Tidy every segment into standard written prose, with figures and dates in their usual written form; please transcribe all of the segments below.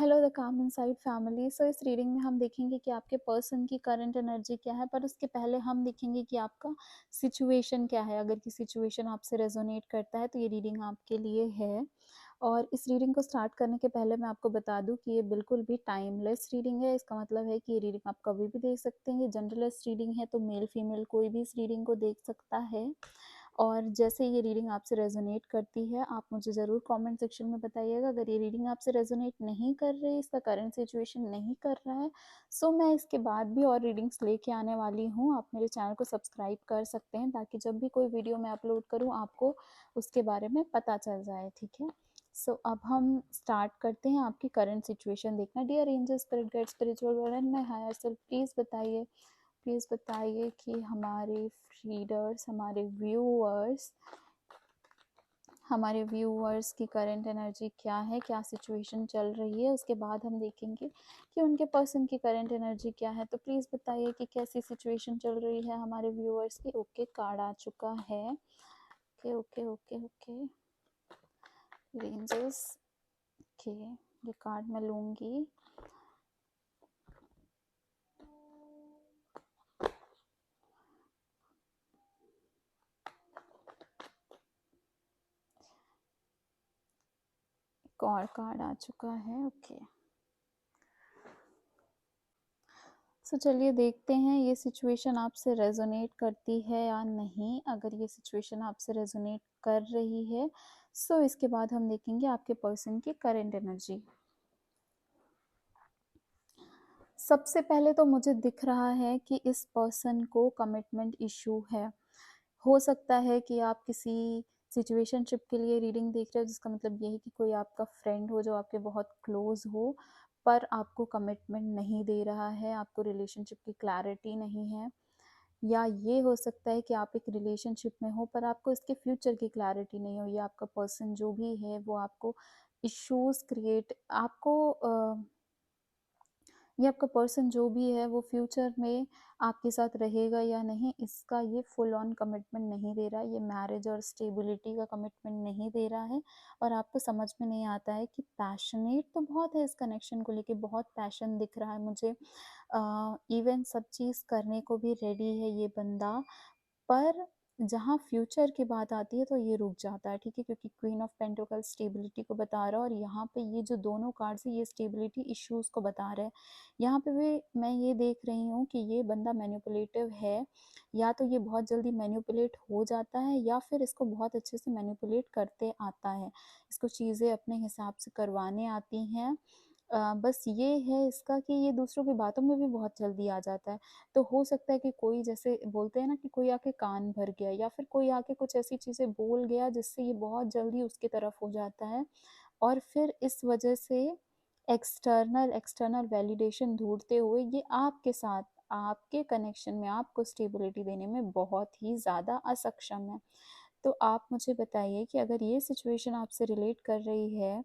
Hello the काम inside family. सो इस reading में हम देखेंगे कि आपके पर्सन की करंट एनर्जी क्या है, पर उसके पहले हम देखेंगे कि आपका सिचुएशन क्या है। अगर की सिचुएशन आपसे रेजोनेट करता है तो ये रीडिंग आपके लिए है। और इस रीडिंग को स्टार्ट करने के पहले मैं आपको बता दूं कि ये बिल्कुल भी टाइमलेस रीडिंग है। इसका मतलब है कि ये रीडिंग आप कभी भी देख सकते हैं। ये जनरलेस रीडिंग है, तो मेल फीमेल कोई भी इस रीडिंग को देख सकता है। और जैसे ये रीडिंग आपसे रेजोनेट करती है, आप मुझे ज़रूर कमेंट सेक्शन में बताइएगा। अगर ये रीडिंग आपसे रेजोनेट नहीं कर रही, इसका करंट सिचुएशन नहीं कर रहा है, सो मैं इसके बाद भी और रीडिंग्स लेके आने वाली हूँ। आप मेरे चैनल को सब्सक्राइब कर सकते हैं ताकि जब भी कोई वीडियो मैं अपलोड करूँ आपको उसके बारे में पता चल जाए, ठीक है। सो अब हम स्टार्ट करते हैं आपकी करंट सिचुएशन देखना। Dear angel, spirit guide, spiritual world and my higher self, please बताइए कि हमारे रीडर्स, हमारे व्यूअर्स की करंट एनर्जी क्या है, क्या सिचुएशन चल रही है। उसके बाद हम देखेंगे कि उनके पर्सन की करंट एनर्जी क्या है। तो प्लीज़ बताइए कि कैसी सिचुएशन चल रही है हमारे व्यूअर्स की। ओके, कार्ड आ चुका है। Okay okay okay okay rangers. Okay, ये कार्ड मैं लूँगी। एक और कार्ड आ चुका है। ओके, सो चलिए देखते हैं ये सिचुएशन आपसे रेजोनेट करती है या नहीं। अगर ये सिचुएशन आपसे रेजोनेट कर रही है, सो इसके बाद हम देखेंगे आपके पर्सन की करंट एनर्जी। सबसे पहले तो मुझे दिख रहा है कि इस पर्सन को कमिटमेंट इशू है। हो सकता है कि आप किसी सिचुएशनशिप के लिए रीडिंग देख रहे हो, जिसका मतलब ये है कि कोई आपका फ्रेंड हो जो आपके बहुत क्लोज हो, पर आपको कमिटमेंट नहीं दे रहा है, आपको रिलेशनशिप की क्लैरिटी नहीं है। या ये हो सकता है कि आप एक रिलेशनशिप में हो पर आपको इसके फ्यूचर की क्लैरिटी नहीं हो, या आपका पर्सन जो भी है वो आपको इश्यूज क्रिएट आपको ये आपका पर्सन जो भी है वो फ्यूचर में आपके साथ रहेगा या नहीं, इसका ये फुल ऑन कमिटमेंट नहीं दे रहा है। ये मैरिज और स्टेबिलिटी का कमिटमेंट नहीं दे रहा है। और आपको समझ में नहीं आता है कि पैशनेट तो बहुत है इस कनेक्शन को लेके, बहुत पैशन दिख रहा है मुझे। इवन सब चीज़ करने को भी रेडी है ये बंदा, पर जहाँ फ्यूचर की बात आती है तो ये रुक जाता है, ठीक है, क्योंकि क्वीन ऑफ पेंटिकल स्टेबिलिटी को बता रहा है और यहाँ पे ये जो दोनों कार्ड्स है ये स्टेबिलिटी इश्यूज को बता रहे हैं। यहाँ पे भी मैं ये देख रही हूँ कि ये बंदा मैनिपुलेटिव है। या तो ये बहुत जल्दी मैनिपुलेट हो जाता है या फिर इसको बहुत अच्छे से मैनिपुलेट करते आता है, इसको चीज़ें अपने हिसाब से करवाने आती हैं। बस ये है इसका कि ये दूसरों की बातों में भी बहुत जल्दी आ जाता है। तो हो सकता है कि कोई, जैसे बोलते हैं ना कि कोई आके कान भर गया, या फिर कोई आके कुछ ऐसी चीज़ें बोल गया जिससे ये बहुत जल्दी उसकी तरफ हो जाता है। और फिर इस वजह से एक्सटर्नल एक्सटर्नल वैलिडेशन ढूंढते हुए ये आपके साथ, आपके कनेक्शन में आपको स्टेबिलिटी देने में बहुत ही ज़्यादा असक्षम है। तो आप मुझे बताइए कि अगर ये सिचुएशन आपसे रिलेट कर रही है,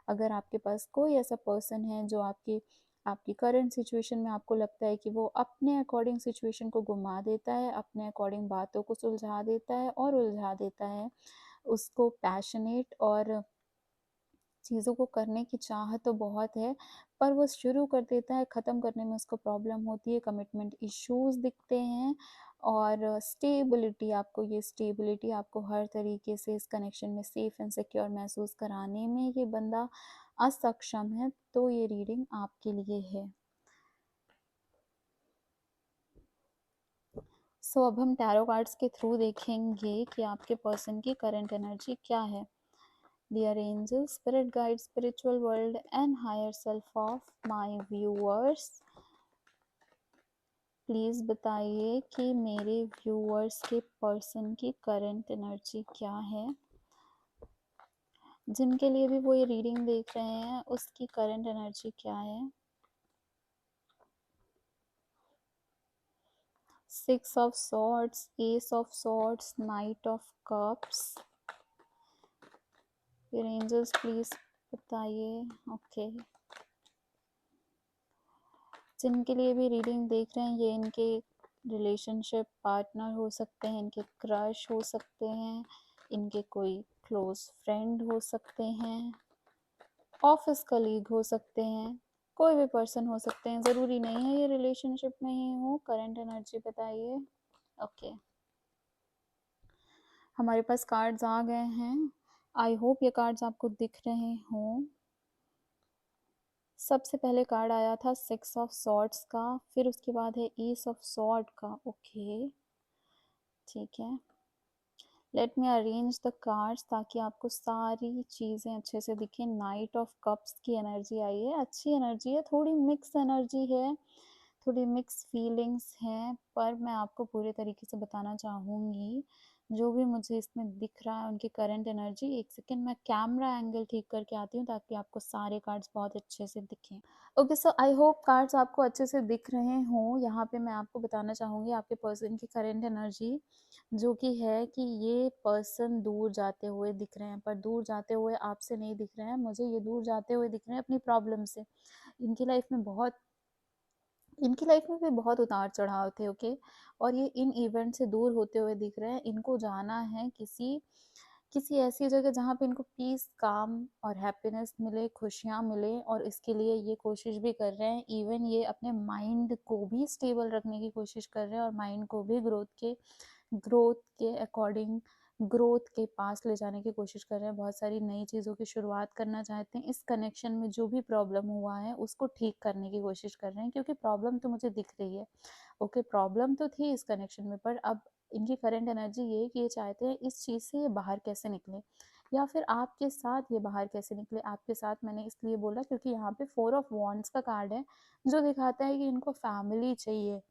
अगर आपके पास कोई ऐसा पर्सन है जो आपकी आपकी करंट सिचुएशन में आपको लगता है कि वो अपने अकॉर्डिंग सिचुएशन को घुमा देता है, अपने अकॉर्डिंग बातों को सुलझा देता है और उलझा देता है, उसको पैशनेट और चीज़ों को करने की चाह तो बहुत है, पर वो शुरू कर देता है, ख़त्म करने में उसको प्रॉब्लम होती है, कमिटमेंट इश्यूज दिखते हैं। और स्टेबिलिटी आपको हर तरीके से इस कनेक्शन में सेफ एंड सिक्योर महसूस कराने में ये बंदा असक्षम है। तो ये रीडिंग आपके लिए है। अब हम टैरो कार्ड्स के थ्रू देखेंगे कि आपके पर्सन की करंट एनर्जी क्या है। Dear angels, spirit guides, spiritual world and higher self of my viewers, please बताइए कि मेरे व्यूअर्स के पर्सन की करंट एनर्जी क्या है। जिनके लिए भी वो ये रीडिंग देख रहे हैं उसकी करंट एनर्जी क्या है। 6 of swords, S of swords, night of cups. फिर एंजल्स प्लीज़ बताइए। ओके, जिनके लिए भी रीडिंग देख रहे हैं, ये इनके रिलेशनशिप पार्टनर हो सकते हैं, इनके क्रश हो सकते हैं, इनके कोई क्लोज फ्रेंड हो सकते हैं। ऑफिस कलीग हो सकते हैं, कोई भी पर्सन हो सकते हैं, ज़रूरी नहीं है ये रिलेशनशिप में ही हो। करंट एनर्जी बताइए। ओके, हमारे पास कार्ड्स आ गए हैं। आई होप ये कार्ड्स आपको दिख रहे हों। सबसे पहले कार्ड आया था 6 ऑफ सॉर्ड्स का, फिर उसके बाद है एस ऑफ सॉर्ड का। ओके, ठीक है। Let me arrange the cards ताकि आपको सारी चीज़ें अच्छे से दिखें। नाइट ऑफ कप्स की एनर्जी आई है, अच्छी एनर्जी है, थोड़ी मिक्स एनर्जी है, थोड़ी मिक्स फीलिंग्स हैं, पर मैं आपको पूरे तरीके से बताना चाहूँगी जो भी मुझे इसमें दिख रहा है उनकी करंट एनर्जी। एक सेकेंड, मैं कैमरा एंगल ठीक करके आती हूँ ताकि आपको सारे कार्ड्स बहुत अच्छे से दिखें। Okay, so I hope cards आपको अच्छे से दिख रहे हों। यहाँ पे मैं आपको बताना चाहूँगी आपके पर्सन की करंट एनर्जी जो कि है कि ये पर्सन दूर जाते हुए दिख रहे हैं, पर दूर जाते हुए आपसे नहीं दिख रहे हैं, मुझे ये दूर जाते हुए दिख रहे हैं अपनी प्रॉब्लम से। इनकी लाइफ में बहुत इनकी लाइफ में भी बहुत उतार चढ़ाव थे। ओके, और ये इन इवेंट से दूर होते हुए दिख रहे हैं। इनको जाना है किसी किसी ऐसी जगह जहाँ पे इनको पीस, काम और हैप्पीनेस मिले, खुशियाँ मिले, और इसके लिए ये कोशिश भी कर रहे हैं। इवन ये अपने माइंड को भी स्टेबल रखने की कोशिश कर रहे हैं और माइंड को भी ग्रोथ के अकॉर्डिंग, ग्रोथ के पास ले जाने की कोशिश कर रहे हैं। बहुत सारी नई चीज़ों की शुरुआत करना चाहते हैं। इस कनेक्शन में जो भी प्रॉब्लम हुआ है उसको ठीक करने की कोशिश कर रहे हैं, क्योंकि प्रॉब्लम तो मुझे दिख रही है। ओके, प्रॉब्लम तो थी इस कनेक्शन में, पर अब इनकी करंट एनर्जी ये है कि ये चाहते हैं इस चीज़ से ये बाहर कैसे निकले, या फिर आपके साथ ये बाहर कैसे निकले। आपके साथ मैंने इसलिए बोला क्योंकि यहाँ पे 4 ऑफ वॉन्ड्स का कार्ड है जो दिखाता है कि इनको फैमिली चाहिए,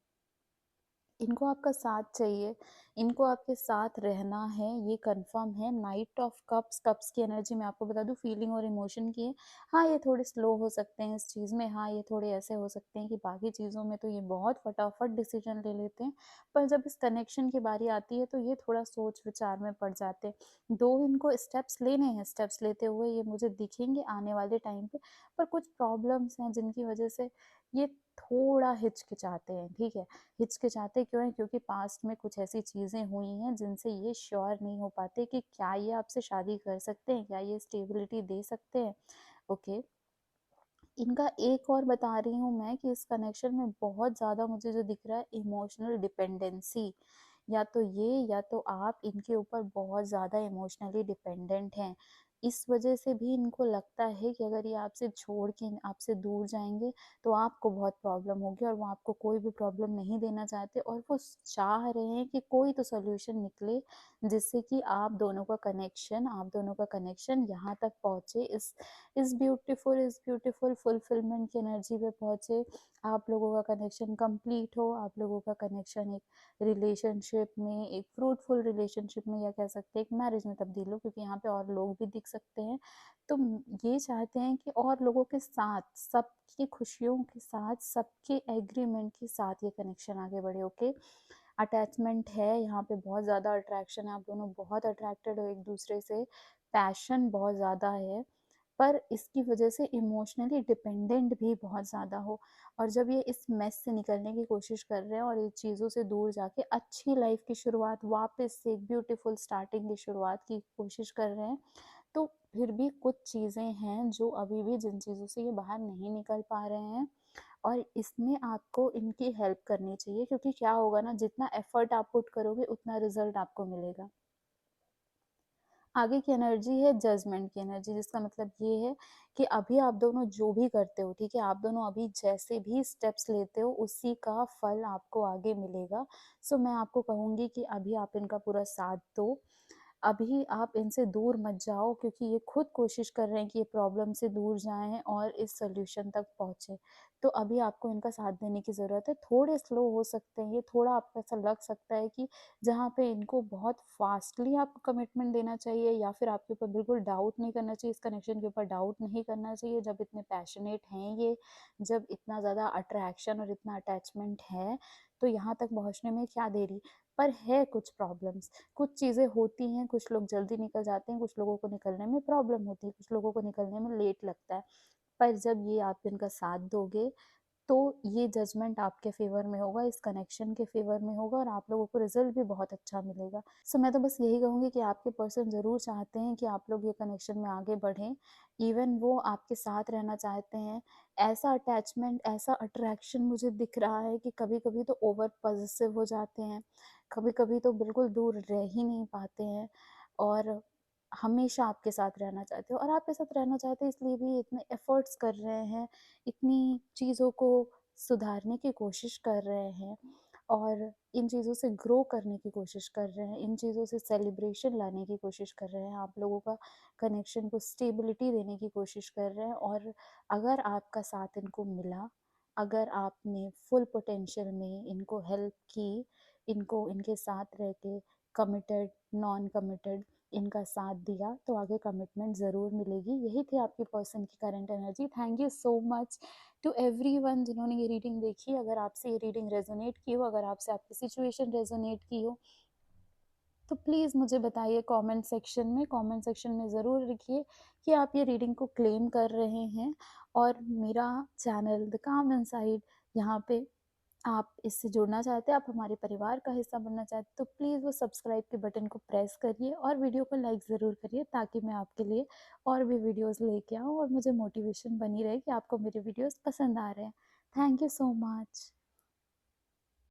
इनको आपका साथ चाहिए, इनको आपके साथ रहना है, ये कंफर्म है। नाइट ऑफ कप्स, कप्स की एनर्जी मैं आपको बता दूं फीलिंग और इमोशन की है। हाँ, ये थोड़े स्लो हो सकते हैं इस चीज़ में, हाँ ये थोड़े ऐसे हो सकते हैं कि बाकी चीज़ों में तो ये बहुत फटाफट डिसीजन ले लेते हैं, पर जब इस कनेक्शन की बारी आती है तो ये थोड़ा सोच विचार में पड़ जाते हैं। दो इनको स्टेप्स लेने हैं, स्टेप्स लेते हुए ये मुझे दिखेंगे आने वाले टाइम पे, पर कुछ प्रॉब्लम्स हैं जिनकी वजह से ये थोड़ा हिचकिचाते हैं। ठीक है, हिचकिचाते क्यों हैं? क्योंकि पास्ट में कुछ ऐसी चीज़ें हुई हैं जिनसे ये श्योर नहीं हो पाते कि क्या ये आपसे शादी कर सकते हैं, क्या ये स्टेबिलिटी दे सकते हैं। ओके, इनका एक और बता रही हूँ मैं कि इस कनेक्शन में बहुत ज़्यादा मुझे जो दिख रहा है इमोशनल डिपेंडेंसी, या तो ये या तो आप इनके ऊपर बहुत ज़्यादा इमोशनली डिपेंडेंट हैं। इस वजह से भी इनको लगता है कि अगर ये आपसे छोड़ के आपसे दूर जाएंगे तो आपको बहुत प्रॉब्लम होगी, और वो आपको कोई भी प्रॉब्लम नहीं देना चाहते, और वो चाह रहे हैं कि कोई तो सोल्यूशन निकले जिससे कि आप दोनों का कनेक्शन यहाँ तक पहुँचे, इस ब्यूटीफुल फुलफिलमेंट की एनर्जी पे पहुँचे, आप लोगों का कनेक्शन कंप्लीट हो, आप लोगों का कनेक्शन एक रिलेशनशिप में, एक फ्रूटफुल रिलेशनशिप में, या कह सकते हैं एक मैरिज में तब्दील हो, क्योंकि यहाँ पे और लोग भी दिख सकते हैं। तो ये चाहते हैं कि और लोगों के साथ, सबकी खुशियों के साथ, सबके एग्रीमेंट के साथ ये कनेक्शन आगे बढ़े। ओके, अटैचमेंट है यहाँ पे, बहुत ज़्यादा अट्रैक्शन है, आप दोनों बहुत अट्रैक्टेड हो एक दूसरे से, पैशन बहुत ज़्यादा है, पर इसकी वजह से इमोशनली डिपेंडेंट भी बहुत ज़्यादा हो। और जब ये इस मेस से निकलने की कोशिश कर रहे हैं और ये चीज़ों से दूर जाके अच्छी लाइफ की शुरुआत, वापस से एक ब्यूटीफुल स्टार्टिंग की शुरुआत की कोशिश कर रहे हैं, तो फिर भी कुछ चीज़ें हैं जो अभी भी, जिन चीज़ों से ये बाहर नहीं निकल पा रहे हैं, और इसमें आपको इनकी हेल्प करनी चाहिए, क्योंकि क्या होगा ना, जितना एफर्ट आप पुट करोगे उतना रिजल्ट आपको मिलेगा। आगे की एनर्जी है जजमेंट की एनर्जी, जिसका मतलब ये है कि अभी आप दोनों जो भी करते हो, ठीक है, आप दोनों अभी जैसे भी स्टेप्स लेते हो उसी का फल आपको आगे मिलेगा। सो मैं आपको कहूँगी कि अभी आप इनका पूरा साथ दो, अभी आप इनसे दूर मत जाओ, क्योंकि ये खुद कोशिश कर रहे हैं कि ये प्रॉब्लम से दूर जाएं और इस सोल्यूशन तक पहुँचे। तो अभी आपको इनका साथ देने की ज़रूरत है। थोड़े स्लो हो सकते हैं ये, थोड़ा आपको ऐसा लग सकता है कि जहाँ पे इनको बहुत फास्टली आपको कमिटमेंट देना चाहिए, या फिर आपके ऊपर बिल्कुल डाउट नहीं करना चाहिए, इस कनेक्शन के ऊपर डाउट नहीं करना चाहिए, जब इतने पैशनेट हैं ये, जब इतना ज़्यादा अट्रैक्शन और इतना अटैचमेंट है, तो यहाँ तक पहुँचने में क्या देरी। पर है कुछ प्रॉब्लम्स, कुछ चीज़ें होती हैं, कुछ लोग जल्दी निकल जाते हैं, कुछ लोगों को निकलने में प्रॉब्लम होती है, कुछ लोगों को निकलने में लेट लगता है, पर जब ये आप इनका साथ दोगे तो ये जजमेंट आपके फ़ेवर में होगा, इस कनेक्शन के फ़ेवर में होगा और आप लोगों को रिज़ल्ट भी बहुत अच्छा मिलेगा। सो मैं तो बस यही कहूँगी कि आपके पर्सन ज़रूर चाहते हैं कि आप लोग ये कनेक्शन में आगे बढ़ें। इवन वो आपके साथ रहना चाहते हैं। ऐसा अटैचमेंट, ऐसा अट्रैक्शन मुझे दिख रहा है कि कभी-कभी तो ओवर पॉसेसिव हो जाते हैं, कभी-कभी तो बिल्कुल दूर रह ही नहीं पाते हैं और हमेशा आपके साथ रहना चाहते हो और आपके साथ रहना चाहते हैं इसलिए भी इतने एफ़र्ट्स कर रहे हैं, इतनी चीज़ों को सुधारने की कोशिश कर रहे हैं और इन चीज़ों से ग्रो करने की कोशिश कर रहे हैं, इन चीज़ों से सेलिब्रेशन लाने की कोशिश कर रहे हैं, आप लोगों का कनेक्शन को स्टेबिलिटी देने की कोशिश कर रहे हैं और अगर आपका साथ इनको मिला, अगर आपने फुल पोटेंशियल में इनको हेल्प की, इनको इनके साथ रह के कमिटेड, नॉन कमिटेड इनका साथ दिया, तो आगे कमिटमेंट ज़रूर मिलेगी। यही थी आपकी पर्सन की current energy. Thank you so much to everyone जिन्होंने ये रीडिंग देखी। अगर आपसे ये रीडिंग रेजोनेट की हो, अगर आपसे आपकी सिचुएशन रेजोनेट की हो, तो प्लीज़ मुझे बताइए कमेंट सेक्शन में। कमेंट सेक्शन में ज़रूर लिखिए कि आप ये रीडिंग को क्लेम कर रहे हैं और मेरा चैनल द काम इनसाइड, यहाँ पे आप इससे जुड़ना चाहते हैं, आप हमारे परिवार का हिस्सा बनना चाहते हैं, तो प्लीज़ वो सब्सक्राइब के बटन को प्रेस करिए और वीडियो को लाइक ज़रूर करिए ताकि मैं आपके लिए और भी वीडियोस लेके आऊँ और मुझे मोटिवेशन बनी रहे कि आपको मेरे वीडियोस पसंद आ रहे हैं। Thank you so much.